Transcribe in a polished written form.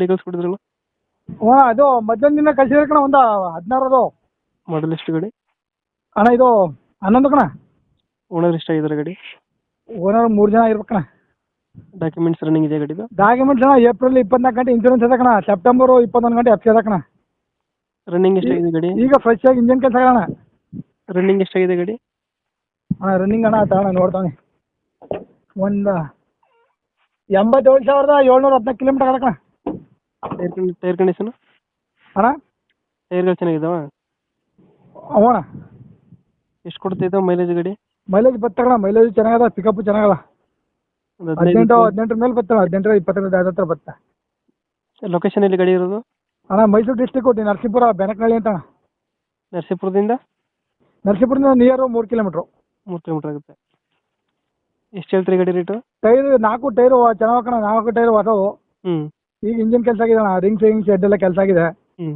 ಗಾಡಿ ಕಳ್ಸ್ಕೊಟ್ಟಿದ್ರಲ್ಲ? ಹ್ಞೂ ಅದು ಮಧ್ಯಾಹ್ನ ದಿನ ಕಳ್ಸಿದ್ರೆ ಕಣ ಒಂದು 16 ಅದು. ಮಾಡಲ್ ಎಷ್ಟು ಗಾಡಿ? ಅಣ್ಣ ಇದು 11 ಕಣ. ಓನರ್ ಎಷ್ಟಾಗಿದ್ದಾರೆ ಗಾಡಿ? ಓನರ್ 3 ಜನ ಇರ್ಬೇಕು ಕಣ. ಡಾಕ್ಯುಮೆಂಟ್ಸ್ ರನ್ನಿಂಗ್ ಇದೆ ಗಾಡಿದು? ಡಾಕ್ಯುಮೆಂಟ್ಸ್ ಅಣ್ಣ ಏಪ್ರಿಲ್ 24 ಗಂಟೆ ಇನ್ಶೂರೆನ್ಸ್ ಇದೆ ಕಣ. ಸೆಪ್ಟೆಂಬರ್ 21 ಗಂಟೆ ಎಫ್ ಸಿ ಇದೆ ಕಣ. ರನ್ನಿಂಗ್ ಎಷ್ಟಾಗಿದೆ ಗಾಡಿ? ಈಗ ಫ್ರೆಶ್ ಆಗಿ ಇಂಜನ್ ಕೆಲಸ ಅಣ್ಣ. ರನ್ನಿಂಗ್ ಎಷ್ಟಾಗಿದೆ ಗಾಡಿ? ಅಣ್ಣ ರನ್ನಿಂಗ್ ಅಣ್ಣ ತಗೋಣ ನೋಡ್ತಾನೆ ಒಂದು 87,714 ಕಿಲೋಮೀಟರ್ ಆಗಣ. ಟೈರ್ ಕಂಡೀಷನ್ ಅಣ್ಣ ಟೈರ್ಗಳು ಚೆನ್ನಾಗಿದಾವ? ಅವಣ ಎಷ್ಟು ಕೊಡ್ತೈತೆ ಮೈಲೇಜ್ ಗಾಡಿ? ಮೈಲೇಜ್ ಬರ್ತಣ. ಮೈಲೇಜ್ ಚೆನ್ನಾಗದ, ಪಿಕಪ್ ಚೆನ್ನಾಗದ. ಒಂದು 18 ಮೇಲೆ ಬರ್ತಾನೆ. 18 20 ಹತ್ರ ಬರುತ್ತೆ. ಲೊಕೇಶನ್ ಎಲ್ಲಿ ಗಾಡಿ ಇರೋದು? ಅಣ್ಣ ಮೈಸೂರು ಡಿಸ್ಟಿಕ್ ನರಸೀಪುರ ಬೆನಕನಹಳ್ಳಿ ಅಂತ. ನರಸೀಪುರದಿಂದ ನರಸೀಪುರದಿಂದ ನಿಯರ್ 3 ಕಿಲೋಮೀಟ್ರು. 3 ಕಿಲೋಮೀಟರ್ ಆಗುತ್ತೆ. ಎಷ್ಟು ಹೇಳ್ತೀರಿ ಗಾಡಿ ರೇಟು? ಟೈರ್ 4 ಟೈರು ಚೆನ್ನಾಗಿ ಕಣ. 4 ಟೈರು ಹೊಸವು. ಹ್ಞೂ ಈಗ ಇಂಜಿನ್ ಕೆಲಸ ಆಗಿದೆ ಅಣ್ಣ. ರಿಂಗ್ಸ್ ಶೆಡ್ ಎಲ್ಲ ಕೆಲಸ ಆಗಿದೆ. ಹ್ಞೂ